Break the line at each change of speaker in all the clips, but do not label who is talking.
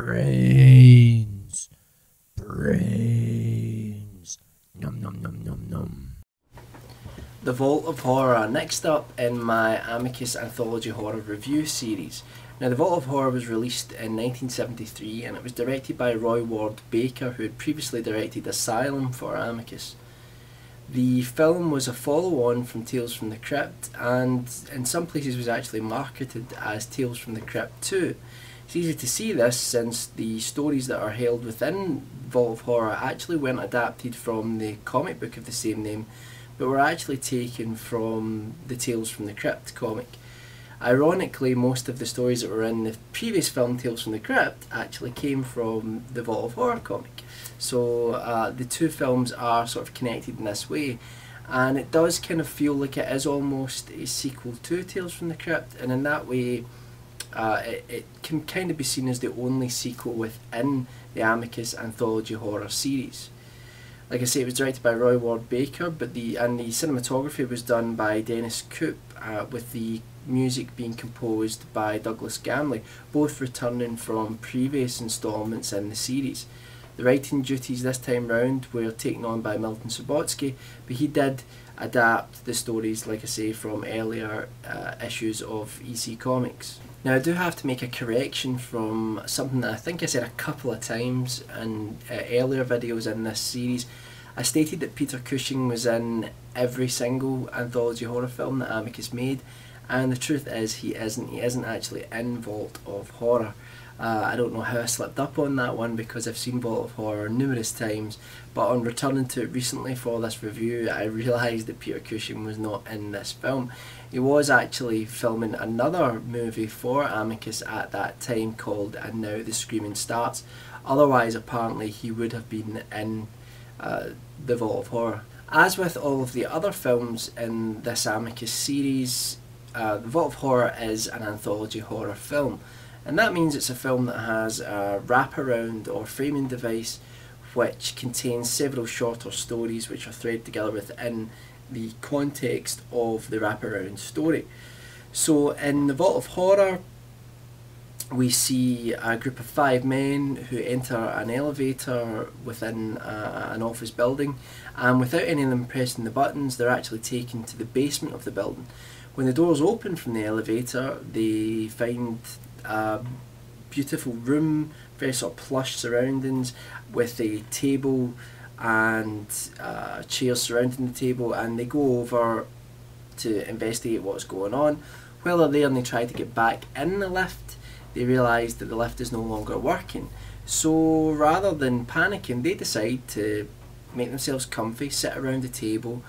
Brains. Brains. Num num num num num.
The Vault of Horror, next up in my Amicus Anthology Horror Review series. Now, The Vault of Horror was released in 1973 and it was directed by Roy Ward Baker, who had previously directed Asylum for Amicus. The film was a follow-on from Tales from the Crypt, and in some places was actually marketed as Tales from the Crypt 2. It's easy to see this since the stories that are held within Vault of Horror actually weren't adapted from the comic book of the same name, but were actually taken from the Tales from the Crypt comic. Ironically, most of the stories that were in the previous film, Tales from the Crypt, actually came from the Vault of Horror comic. So the two films are sort of connected in this way, and it does kind of feel like it is almost a sequel to Tales from the Crypt, and in that way it can kind of be seen as the only sequel within the Amicus Anthology Horror series. Like I say, it was directed by Roy Ward Baker, but the cinematography was done by Dennis Coop, with the music being composed by Douglas Gamley, both returning from previous instalments in the series. The writing duties this time round were taken on by Milton Subotsky, but he did adapt the stories, like I say, from earlier issues of EC Comics. Now, I do have to make a correction from something that I think I said a couple of times in earlier videos in this series. I stated that Peter Cushing was in every single anthology horror film that Amicus made, and the truth is he isn't. He isn't actually in Vault of Horror. I don't know how I slipped up on that one because I've seen Vault of Horror numerous times, but on returning to it recently for this review, I realised that Peter Cushing was not in this film. He was actually filming another movie for Amicus at that time called And Now the Screaming Starts. Otherwise, apparently, he would have been in the Vault of Horror. As with all of the other films in this Amicus series, the Vault of Horror is an anthology horror film. And that means it's a film that has a wraparound or framing device which contains several shorter stories which are threaded together within the context of the wraparound story. So in the Vault of Horror, we see a group of 5 men who enter an elevator within an office building, and without any of them pressing the buttons, they're actually taken to the basement of the building. When the doors open from the elevator, they find a beautiful room, very sort of plush surroundings, with a table and chairs surrounding the table, and they go over to investigate what's going on. While they're there and they try to get back in the lift, they realise that the lift is no longer working. So rather than panicking, they decide to make themselves comfy, sit around the table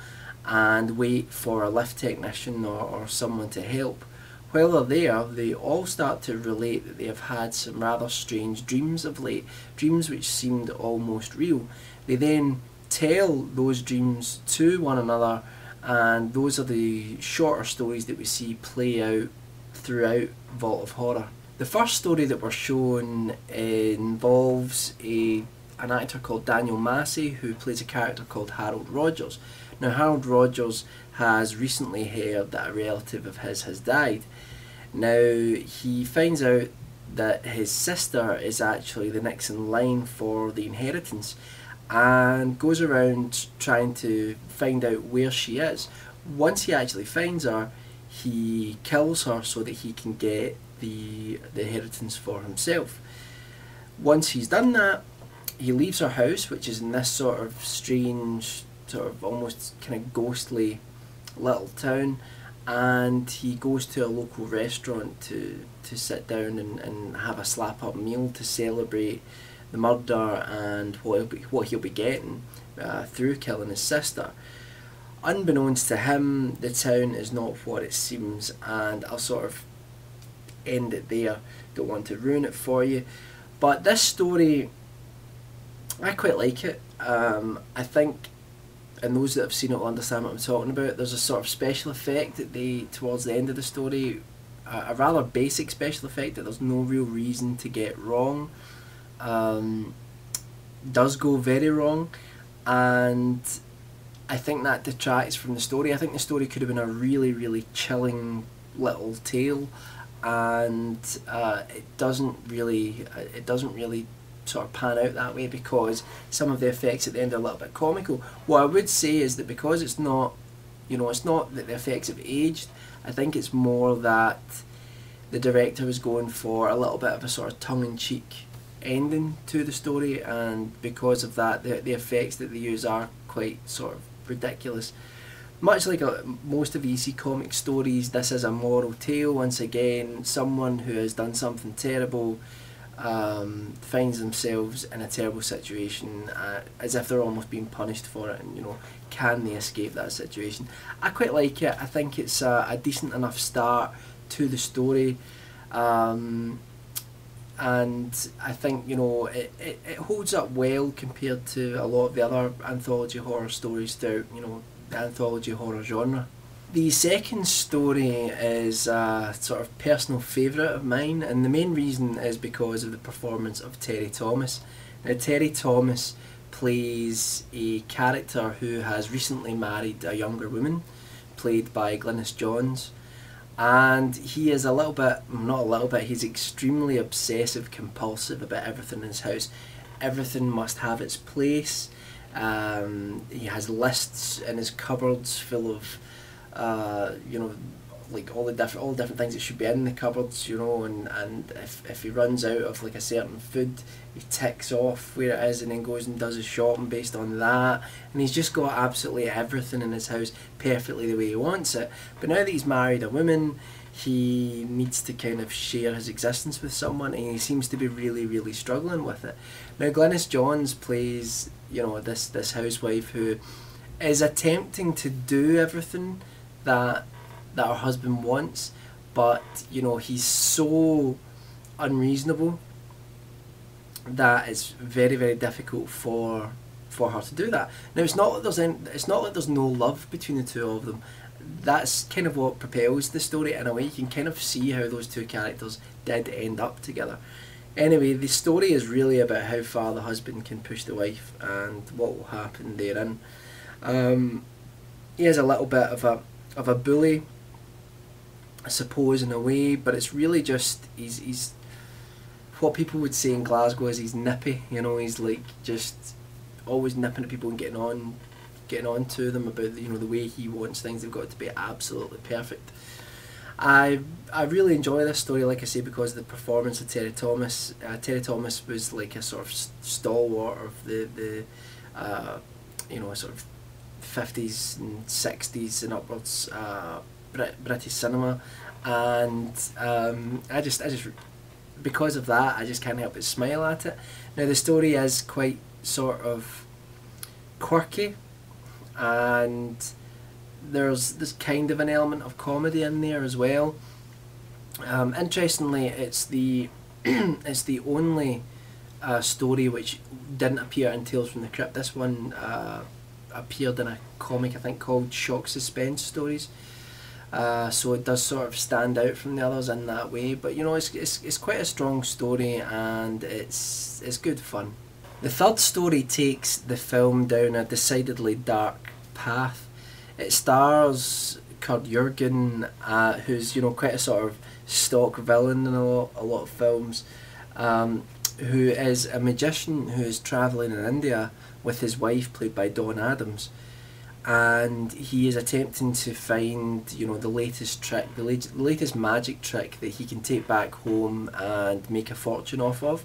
and wait for a lift technician or someone to help. While they're there, they all start to relate that they have had some rather strange dreams of late, dreams which seemed almost real. They then tell those dreams to one another, and those are the shorter stories that we see play out throughout Vault of Horror. The first story that we're shown involves an actor called Daniel Massey, who plays a character called Harold Rogers. Now, Harold Rogers has recently heard that a relative of his has died. Now, he finds out that his sister is actually the next in line for the inheritance, and goes around trying to find out where she is. Once he actually finds her, he kills her so that he can get the inheritance for himself. Once he's done that, he leaves her house, which is in this sort of strange, sort of almost kind of ghostly little town, and he goes to a local restaurant to sit down and have a slap up meal to celebrate the murder and what he'll be getting through killing his sister. Unbeknownst to him, the town is not what it seems, and I'll sort of end it there. Don't want to ruin it for you, but this story, I quite like it. I think, and those that have seen it will understand what I'm talking about, there's a sort of special effect that towards the end of the story, a rather basic special effect that there's no real reason to get wrong, does go very wrong, and I think that detracts from the story. I think the story could have been a really, really chilling little tale, and it doesn't really sort of pan out that way, because some of the effects at the end are a little bit comical. What I would say is that because it's not, it's not that the effects have aged. I think it's more that the director was going for a little bit of a sort of tongue-in-cheek ending to the story, and because of that, the effects that they use are quite sort of ridiculous. Much like most of EC comic stories, this is a moral tale. Once again, someone who has done something terrible finds themselves in a terrible situation, as if they're almost being punished for it, and can they escape that situation? I quite like it. I think it's a decent enough start to the story, and I think it holds up well compared to a lot of the other anthology horror stories throughout the anthology horror genre. The second story is a sort of personal favourite of mine, and the main reason is because of the performance of Terry Thomas. Now, Terry Thomas plays a character who has recently married a younger woman, played by Glynis Johns, and he is he's extremely obsessive compulsive about everything in his house. Everything must have its place. He has lists in his cupboards full of like all the different things that should be in the cupboards, and if he runs out of like a certain food, he ticks off where it is and then goes and does his shopping based on that, and he's just got absolutely everything in his house perfectly the way he wants it. But now that he's married a woman, he needs to kind of share his existence with someone, and he seems to be really, really struggling with it. Now, Glynis Johns plays this housewife who is attempting to do everything that her husband wants, but he's so unreasonable that it's very, very difficult for her to do that. Now, it's not like there's no love between the two of them. That's kind of what propels the story in a way. You can kind of see how those two characters did end up together. Anyway, the story is really about how far the husband can push the wife and what will happen therein. He is a little bit of a bully, I suppose, in a way, but it's really just he's what people would say in Glasgow is he's nippy. He's like just always nipping at people and getting on to them about the way he wants things. They've got to be absolutely perfect. I really enjoy this story, like I say, because of the performance of Terry Thomas. Terry Thomas was like a sort of stalwart of the sort of 50s and 60s and upwards British cinema, and I just because of that, I just can't help but smile at it. Now, the story is quite sort of quirky, and there's kind of an element of comedy in there as well. Interestingly, it's the it's the only story which didn't appear in Tales from the Crypt. This one appeared in a comic, I think, called Shock Suspense Stories. So it does sort of stand out from the others in that way. But it's quite a strong story, and it's good fun. The third story takes the film down a decidedly dark path. It stars Kurt Jürgen, who's quite a sort of stock villain in a lot of films, who is a magician who is travelling in India with his wife, played by Dawn Adams, and he is attempting to find the latest trick, the latest magic trick that he can take back home and make a fortune off of.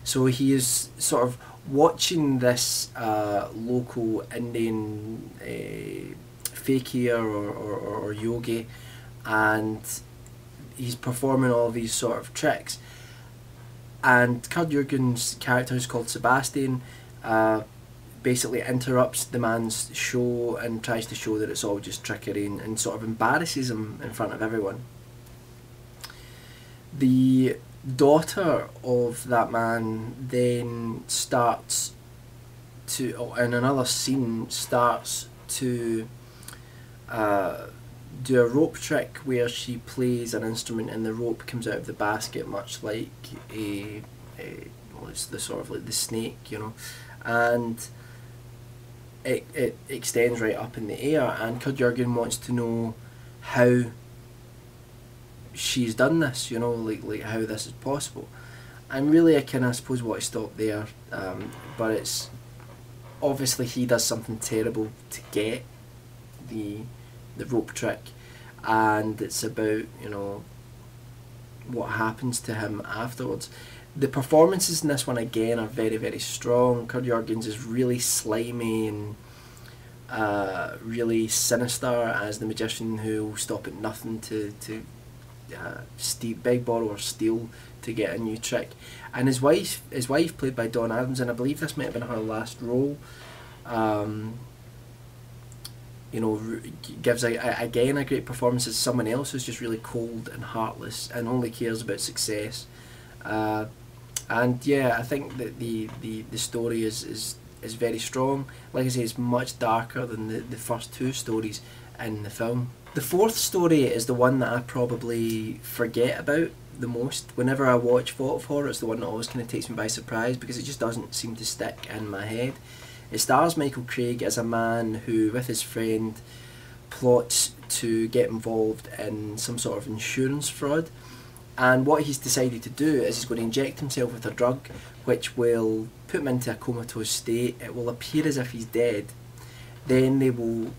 So he is sort of watching this local Indian fakir or yogi, and he's performing all these sort of tricks. And Kurt Jürgen's character, who's called Sebastian, basically interrupts the man's show and tries to show that it's all just trickery, and sort of embarrasses him in front of everyone. The daughter of that man then starts to, in another scene, starts to do a rope trick where she plays an instrument and the rope comes out of the basket, much like it's the sort of like the snake, and it extends right up in the air, and Kurt Jürgen wants to know how she's done this, you know, like how this is possible. And really, I kind of suppose want to stop there, but it's obviously he does something terrible to get the rope trick, and it's about, you know, what happens to him afterwards. The performances in this one again are very, very strong. Kurt Jurgens is really slimy and really sinister as the magician who will stop at nothing to beg, borrow or steal to get a new trick. And his wife played by Dawn Adams, and I believe this might have been her last role. You know, gives again a great performance as someone else who's just really cold and heartless and only cares about success. And yeah, I think that the story is very strong. Like I say, it's much darker than the first two stories in the film. The fourth story is the one that I probably forget about the most. Whenever I watch Vault of Horror, it's the one that always kind of takes me by surprise because it just doesn't seem to stick in my head. It stars Michael Craig as a man who, with his friend, plots to get involved in some sort of insurance fraud. And what he's decided to do is he's going to inject himself with a drug which will put him into a comatose state. It will appear as if he's dead. Then they will,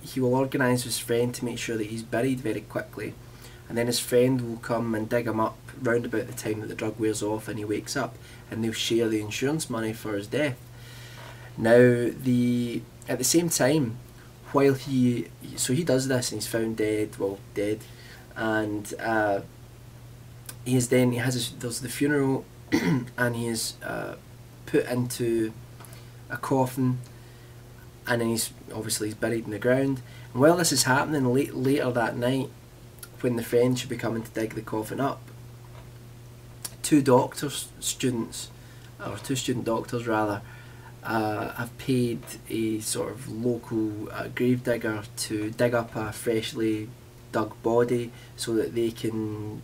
he will organise with his friend to make sure that he's buried very quickly. And then his friend will come and dig him up round about the time that the drug wears off and he wakes up, and they'll share the insurance money for his death. Now, at the same time, while he does this and he's found dead, and there's the funeral, and he is put into a coffin, and then he's buried in the ground. And while this is happening, later that night, when the friend should be coming to dig the coffin up, two student doctors rather, have paid a sort of local grave digger to dig up a freshly dug body so that they can,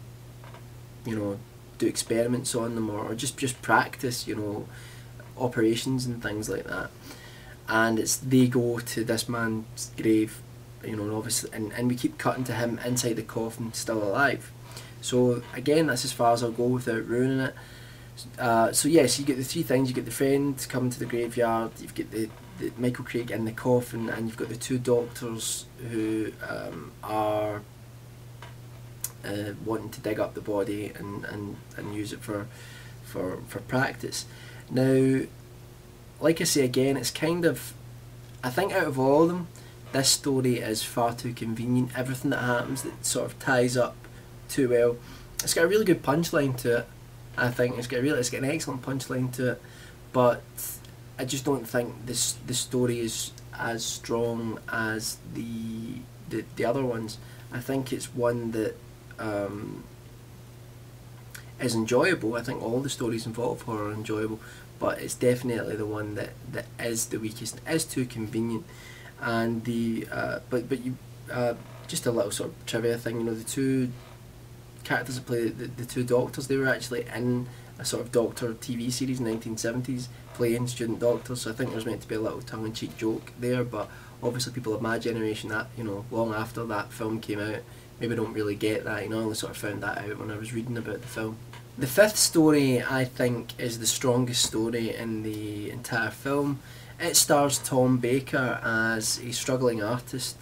you know, do experiments on them or just practice, you know, operations and things like that. And they go to this man's grave, you know, and obviously, and we keep cutting to him inside the coffin, still alive. So again, that's as far as I'll go without ruining it. So yes, you get the three things. You get the friend coming to the graveyard, you've got the Michael Craig in the coffin, and you've got the two doctors who are wanting to dig up the body and use it for practice. Now, like I say again, it's kind of, I think out of all of them, this story is far too convenient. Everything that happens that sort of ties up too well. It's got a really good punchline to it. I think it's got an excellent punchline to it, but I just don't think the story is as strong as the other ones. I think it's one that is enjoyable. I think all the stories in Vault of Horror are enjoyable, but it's definitely the one that is the weakest. It is too convenient, and just a little sort of trivia thing. You know, the two characters that play the two doctors, they were actually in a sort of doctor TV series in the 1970s playing student doctors, so I think there's meant to be a little tongue-in-cheek joke there, but obviously people of my generation, that, you know, long after that film came out, maybe don't really get that. You know, I only sort of found that out when I was reading about the film. The fifth story, I think, is the strongest story in the entire film. It stars Tom Baker as a struggling artist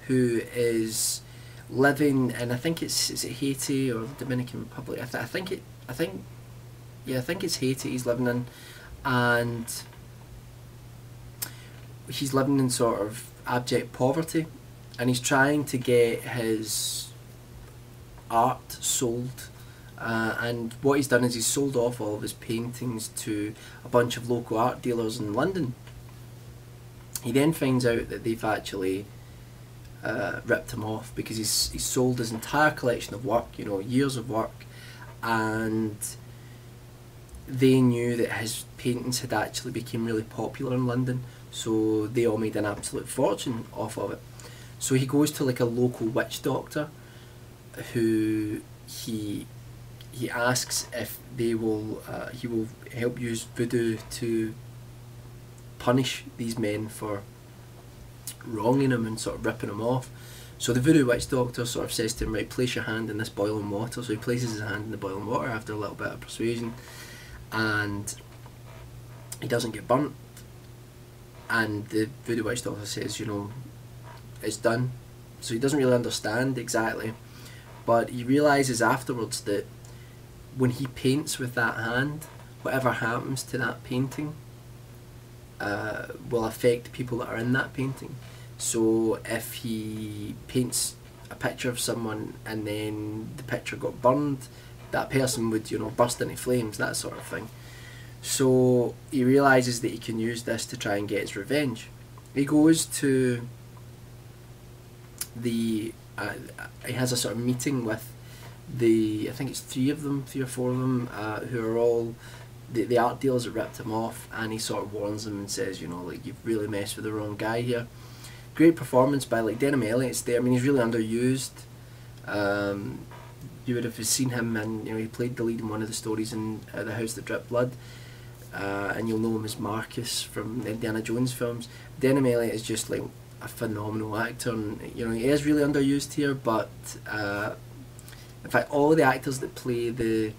who is living in, I think is it Haiti or the Dominican Republic? I think it's Haiti he's living in, and he's living in sort of abject poverty, and he's trying to get his art sold. And what he's done is he's sold off all of his paintings to a bunch of local art dealers in London. He then finds out that they've actually ripped him off because he's sold his entire collection of work, you know, years of work, and they knew that his paintings had actually become really popular in London, so they all made an absolute fortune off of it. So he goes to like a local witch doctor who he asks if he will help use voodoo to punish these men for wronging him and sort of ripping him off. So the voodoo witch doctor sort of says to him, right, place your hand in this boiling water. So he places his hand in the boiling water after a little bit of persuasion, and he doesn't get burnt. And the voodoo witch doctor says, you know, it's done. So he doesn't really understand exactly, but he realises afterwards that when he paints with that hand, whatever happens to that painting will affect people that are in that painting. So if he paints a picture of someone and then the picture got burned, that person would, you know, burst into flames, that sort of thing. So he realises that he can use this to try and get his revenge. He goes to the he has a sort of meeting with I think it's three or four of them, who are all the art dealers that ripped him off, and he sort of warns them and says, you know, like, you've really messed with the wrong guy here. Great performance by, like, Denham Elliott's there. I mean, he's really underused. You would have seen him, and, you know, he played the lead in one of the stories in The House That Dripped Blood, and you'll know him as Marcus from the Indiana Jones films. Denham Elliott is just, like, a phenomenal actor, and, you know, he is really underused here, but in fact all of the actors that play the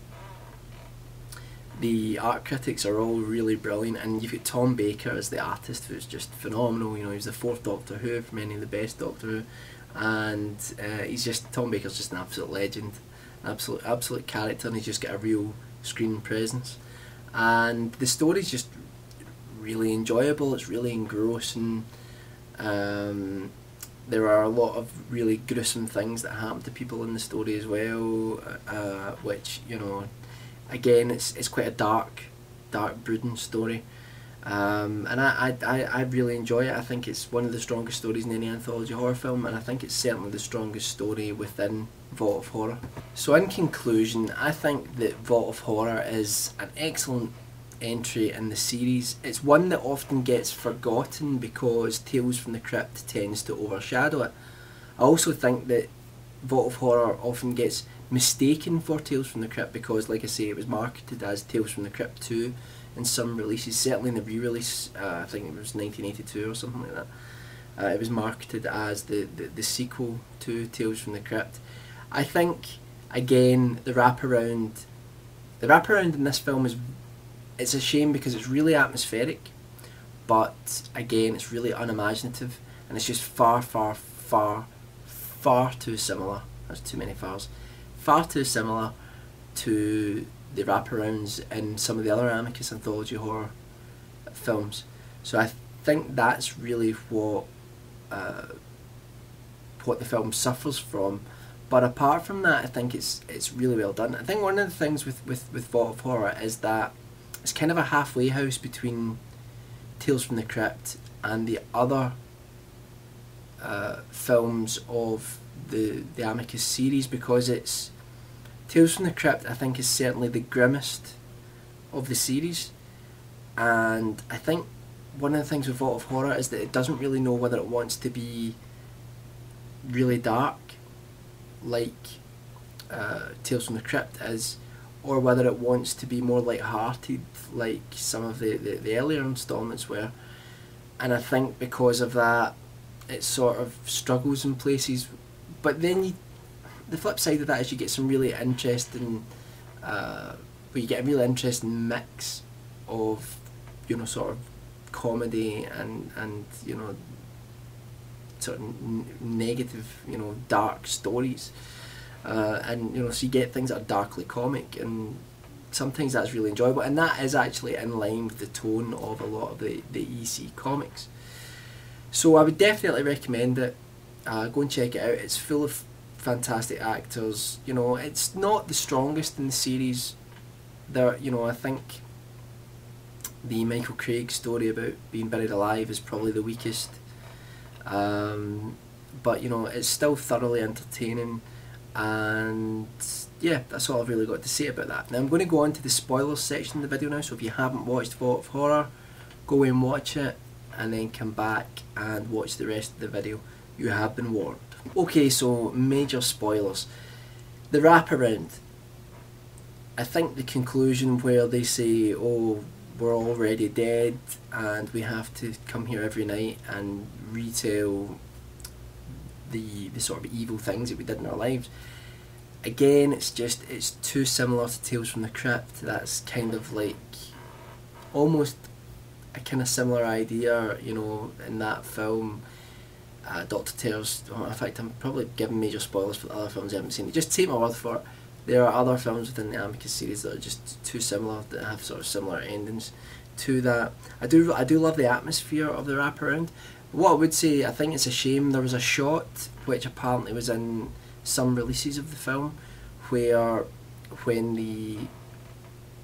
art critics are all really brilliant, and you've got Tom Baker as the artist, who's just phenomenal. You know, he's the fourth Doctor Who from any of the best Doctor Who, and Tom Baker's just an absolute legend, absolute character, and he's just got a real screen presence. And the story's just really enjoyable, it's really engrossing. There are a lot of really gruesome things that happen to people in the story as well, which, you know, again, it's quite a dark brooding story, and I really enjoy it. I think it's one of the strongest stories in any anthology horror film, and I think it's certainly the strongest story within Vault of Horror. So in conclusion, I think that Vault of Horror is an excellent entry in the series. It's one that often gets forgotten because Tales from the Crypt tends to overshadow it. I also think that Vault of Horror often gets mistaken for Tales from the Crypt because, like I say, it was marketed as Tales from the Crypt 2 in some releases, certainly in the re-release, I think it was 1982 or something like that. It was marketed as the sequel to Tales from the Crypt. I think, again, the wraparound in this film it's a shame because it's really atmospheric, but again it's really unimaginative, and it's just far too similar. There's too many fars. Far too similar to the wraparounds in some of the other Amicus anthology horror films. So I think that's really what the film suffers from. But apart from that, I think it's really well done. I think one of the things with Vault of Horror is that it's kind of a halfway house between Tales from the Crypt and the other films of the Amicus series, because it's Tales from the Crypt, I think, is certainly the grimmest of the series, and I think one of the things with Vault of Horror is that it doesn't really know whether it wants to be really dark like Tales from the Crypt is, or whether it wants to be more light-hearted like some of the earlier installments were. And I think because of that it sort of struggles in places, but then the flip side of that is you get some really interesting you get a really interesting mix of, you know, sort of comedy and you know, sort of negative, you know, dark stories, and you know, so you get things that are darkly comic, and sometimes that's really enjoyable, and that is actually in line with the tone of a lot of the EC comics. So I would definitely recommend it. Go and check it out. It's full of fantastic actors. You know, it's not the strongest in the series. There, you know, I think the Michael Craig story about being buried alive is probably the weakest. But you know, it's still thoroughly entertaining, and yeah, that's all I've really got to say about that. Now I'm going to go on to the spoilers section of the video now, so if you haven't watched Vault of Horror, go and watch it and then come back and watch the rest of the video. You have been warned. Okay, so major spoilers. The wraparound. I think the conclusion where they say, oh, we're already dead and we have to come here every night and retell the sort of evil things that we did in our lives. Again, it's too similar to Tales from the Crypt. That's kind of like almost a kind of similar idea, you know, in that film. Dr. Tears, in fact, I'm probably giving major spoilers for the other films I haven't seen. Just take my word for it. There are other films within the Amicus series that are just too similar, that have sort of similar endings to that. I do love the atmosphere of the wraparound. What I would say, I think it's a shame there was a shot which apparently was in some releases of the film where when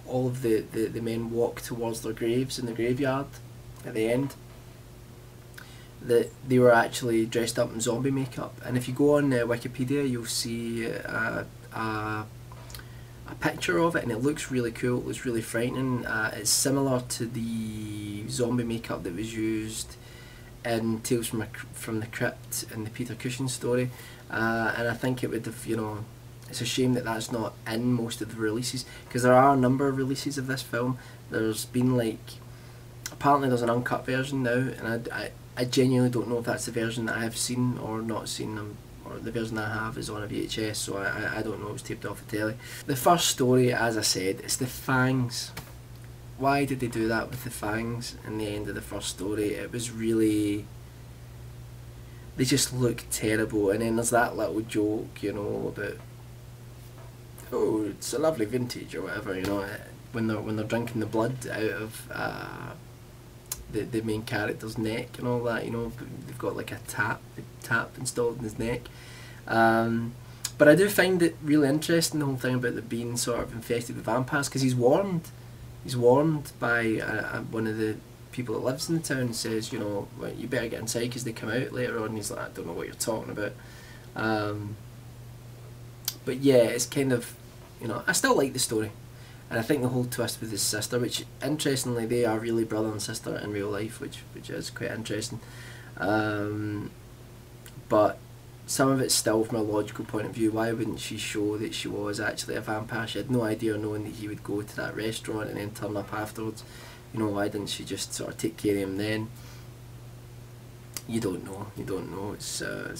all of the men walk towards their graves in the graveyard at the end, that they were actually dressed up in zombie makeup. And if you go on Wikipedia, you'll see a picture of it, and it looks really cool. It looks really frightening. It's similar to the zombie makeup that was used in Tales from the Crypt in the Peter Cushing story, and I think it would have, you know, it's a shame that that's not in most of the releases, because there are a number of releases of this film. There's been like, apparently there's an uncut version now, and I genuinely don't know if that's the version that I have seen or not seen, or the version I have is on a VHS, so I don't know, it was taped off the telly. The first story, as I said, it's the fangs. Why did they do that with the fangs in the end of the first story? It was really, they just looked terrible. And then there's that little joke, you know, about, oh, it's a lovely vintage or whatever, you know, when they're drinking the blood out of the main character's neck and all that, you know, they've got like a tap installed in his neck. But I do find it really interesting, the whole thing about it being sort of infested with vampires, because he's warned by one of the people that lives in the town, and says, you know, well, you better get inside because they come out later on. And he's like, I don't know what you're talking about. But yeah, it's kind of, you know, I still like the story. And I think the whole twist with his sister, which interestingly they are really brother and sister in real life, which is quite interesting. But some of it's still from a logical point of view. Why wouldn't she show that she was actually a vampire? She had no idea, knowing that he would go to that restaurant and then turn up afterwards. You know, why didn't she just sort of take care of him then? You don't know. It's a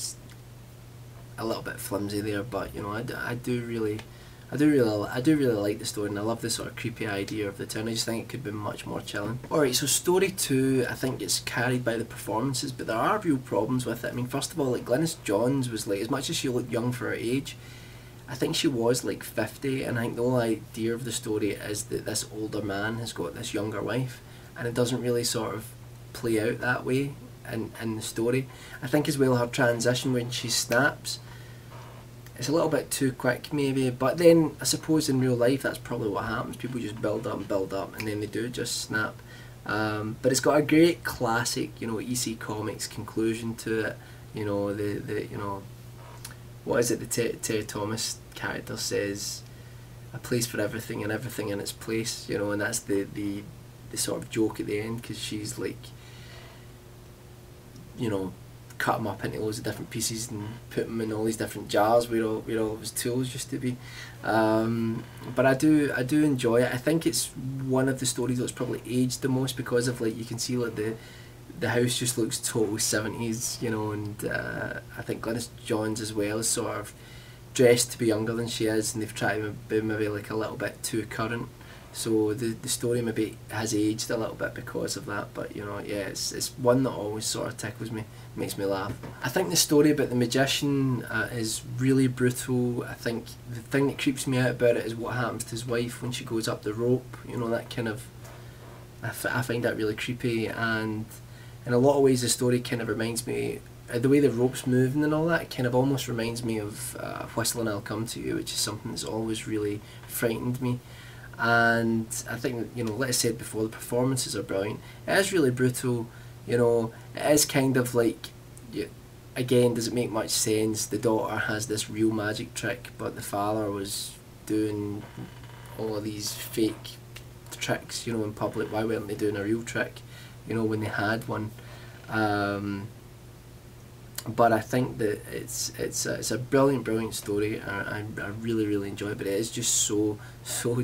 little bit flimsy there, but you know, I do really like the story, and I love the sort of creepy idea of the town. I just think it could be much more chilling. Alright, so story 2, I think it's carried by the performances, but there are real problems with it. I mean, first of all, like, Glynis Johns was like, as much as she looked young for her age, I think she was like 50, and I think the whole idea of the story is that this older man has got this younger wife, and it doesn't really sort of play out that way in the story. I think as well her transition when she snaps, it's a little bit too quick maybe, but then I suppose in real life that's probably what happens. People just build up and then they do just snap. But it's got a great classic, you know, EC Comics conclusion to it. You know, the you know, what is it, the Terry Thomas character says, a place for everything and everything in its place, you know, and that's the sort of joke at the end, because she's like, you know, cut them up into loads of different pieces and put them in all these different jars where all his tools used to be. But I do enjoy it. I think it's one of the stories that's probably aged the most, because of, like, you can see like the house just looks total 70s, you know, and I think Glynis Johns as well is sort of dressed to be younger than she is, and they've tried to be maybe like a little bit too current. So the story maybe has aged a little bit because of that, but you know, yeah, it's one that always sort of tickles me, makes me laugh. I think the story about the magician is really brutal. I think the thing that creeps me out about it is what happens to his wife when she goes up the rope, you know, that kind of, I find that really creepy, and in a lot of ways the story kind of reminds me, the way the rope's moving and all that, kind of almost reminds me of Whistle and I'll Come to You, which is something that's always really frightened me. And I think, you know, like I said before, the performances are brilliant. It is really brutal, you know, it is kind of like, again, does it make much sense? The daughter has this real magic trick, but the father was doing all of these fake tricks, you know, in public. Why weren't they doing a real trick, you know, when they had one? But I think that it's a brilliant story. I really enjoy it, but it is just so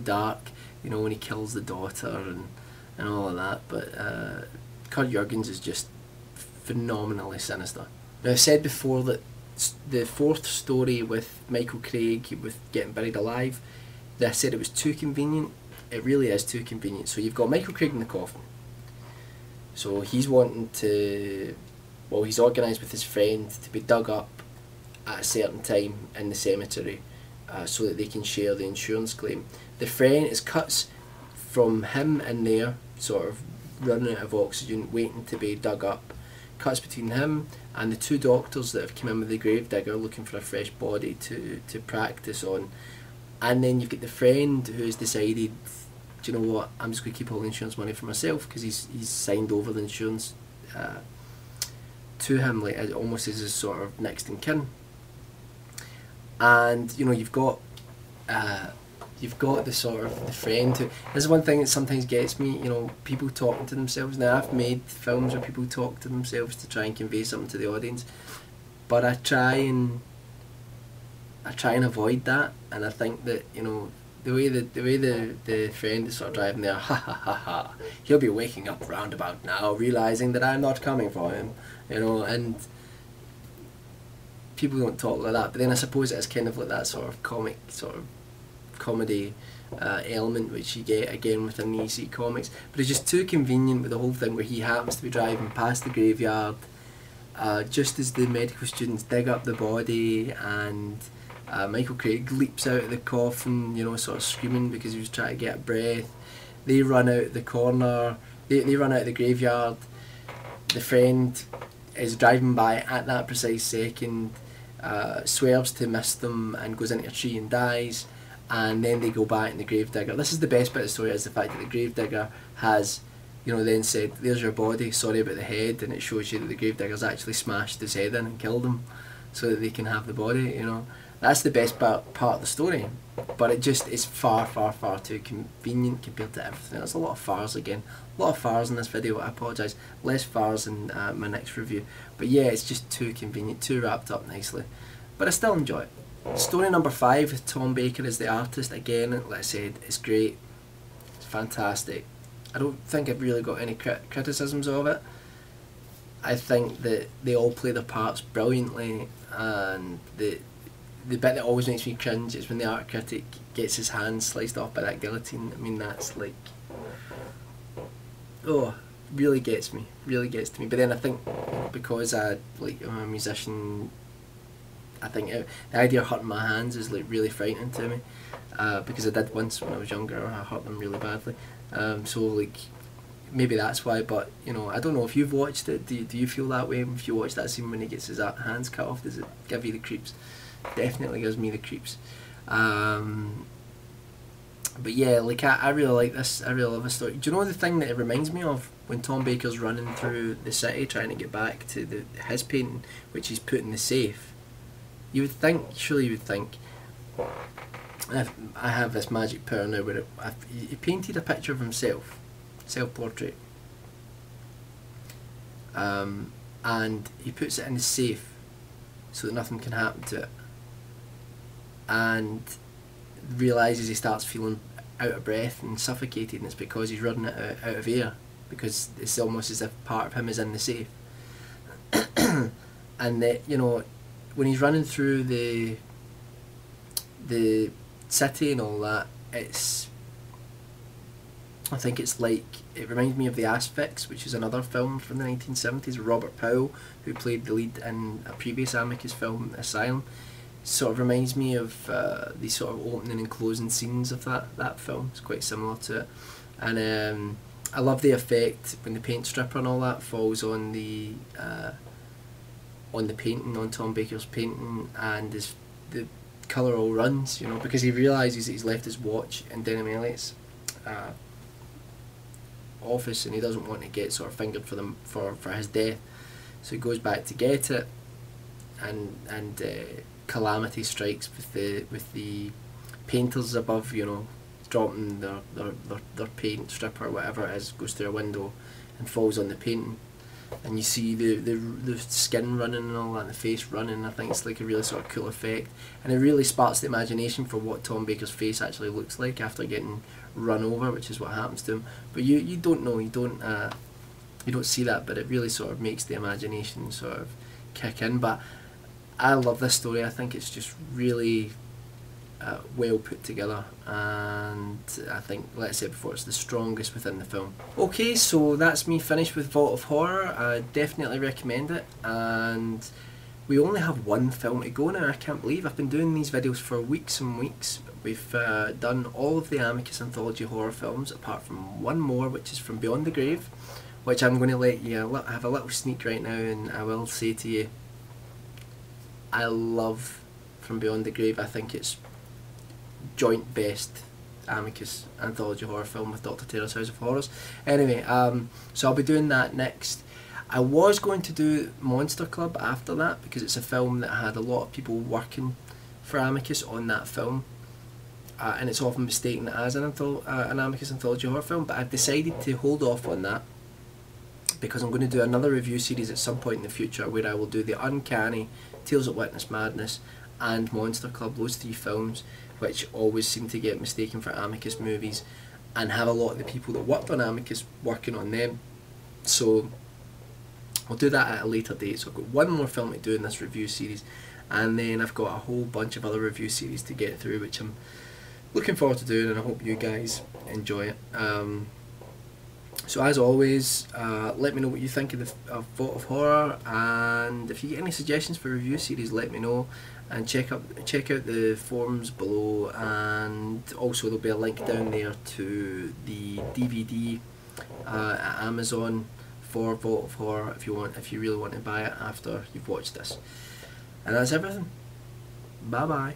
dark, you know, when he kills the daughter and all of that. But Kurt Jurgens is just phenomenally sinister. Now, I've said before that the fourth story with Michael Craig with getting buried alive, I said it was too convenient. It really is too convenient. So you've got Michael Craig in the coffin. So he's wanting to, well, he's organised with his friend to be dug up at a certain time in the cemetery so that they can share the insurance claim. The friend is cuts from him in there, sort of running out of oxygen, waiting to be dug up. Cuts between him and the two doctors that have come in with the gravedigger looking for a fresh body to practice on. And then you've got the friend who has decided, do you know what, I'm just going to keep all the insurance money for myself, because he's signed over the insurance to him, like almost as his sort of next in kin. And you know, you've got the sort of the friend who, this is one thing that sometimes gets me, you know, people talking to themselves. Now I've made films where people talk to themselves to try and convey something to the audience, but I try and avoid that. And I think that, you know, the way the friend is sort of driving there, ha ha ha ha, he'll be waking up roundabout now, realising that I'm not coming for him, you know, and people don't talk like that. But then I suppose it's kind of like that sort of comic, sort of comedy element which you get again within the EC comics, but it's just too convenient with the whole thing where he happens to be driving past the graveyard just as the medical students dig up the body, and Michael Craig leaps out of the coffin, you know, sort of screaming because he was trying to get a breath. They run out the corner, they run out of the graveyard. The friend is driving by at that precise second, swerves to miss them and goes into a tree and dies. And then they go back and the gravedigger, this is the best bit of the story, is the fact that the gravedigger has, you know, then said, there's your body, sorry about the head, and it shows you that the gravedigger's actually smashed his head in and killed him so that they can have the body, you know. That's the best part of the story, but it just is far too convenient compared to everything. There's a lot of fars again, a lot of fars in this video, I apologise, less fars in my next review, but yeah, it's just too convenient, too wrapped up nicely, but I still enjoy it. Story number 5 with Tom Baker as the artist, again, like I said, it's great, it's fantastic. I don't think I've really got any criticisms of it. I think that they all play their parts brilliantly, and the bit that always makes me cringe is when the art critic gets his hand sliced off by that guillotine. I mean, that's like, oh, really gets me, really gets to me. But then I think because I'm a musician, I think the idea of hurting my hands is like really frightening to me, because I did once when I was younger. I hurt them really badly, so like maybe that's why. But you know, I don't know if you've watched it. Do you feel that way if you watch that scene when he gets his hands cut off? Does it give you the creeps? Definitely gives me the creeps. But yeah, like I really like this. I really love this story. Do you know the thing that it reminds me of? When Tom Baker's running through the city trying to get back to his painting, which he's put in the safe. You would think, surely you would think, I have this magic power now where he painted a picture of himself, self-portrait, and he puts it in the safe so that nothing can happen to it, and realises he starts feeling out of breath and suffocated, and it's because he's running it out of air, because it's almost as if part of him is in the safe. And that, you know, when he's running through the city and all that, I think it's like, it reminds me of The Asphyx, which is another film from the 1970s, Robert Powell, who played the lead in a previous Amicus film, Asylum. Sort of reminds me of the sort of opening and closing scenes of that film. It's quite similar to it. And I love the effect when the paint stripper and all that falls on the painting, on Tom Baker's painting, and the colour all runs, you know, because he realises that he's left his watch in Denham Elliott's office, and he doesn't want to get sort of fingered for his death, so he goes back to get it, and calamity strikes with the painters above, you know, dropping their paint stripper or whatever it is, goes through a window and falls on the painting. And you see the skin running and all that, and the face running. I think it's like a really sort of cool effect, and it really sparks the imagination for what Tom Baker's face actually looks like after getting run over, which is what happens to him. But you don't know, you don't see that, but it really sort of makes the imagination sort of kick in. But I love this story. I think it's just really well put together, and I think, like I said before, it's the strongest within the film. Okay, so that's me finished with Vault of Horror. I definitely recommend it, and we only have one film to go now. I can't believe I've been doing these videos for weeks and weeks. We've done all of the Amicus Anthology horror films apart from one more, which is From Beyond the Grave, which I'm going to let you have a little sneak right now, and I will say to you, I love From Beyond the Grave. I think it's joint best Amicus Anthology horror film with Dr. Terror's House of Horrors. Anyway, so I'll be doing that next. I was going to do Monster Club after that because it's a film that had a lot of people working for Amicus on that film, and it's often mistaken as an Amicus Anthology horror film, but I've decided to hold off on that because I'm going to do another review series at some point in the future where I will do the Uncanny, Tales of Witness Madness and Monster Club, those three films which always seem to get mistaken for Amicus movies and have a lot of the people that worked on Amicus working on them. So I'll do that at a later date. So I've got one more film to do in this review series, and then I've got a whole bunch of other review series to get through, which I'm looking forward to doing, and I hope you guys enjoy it. So as always, let me know what you think of Vault of Horror, and if you get any suggestions for review series, let me know, and check out the forums below, and also there'll be a link down there to the DVD at Amazon for Vault of Horror if you really want to buy it after you've watched this. And that's everything. Bye bye.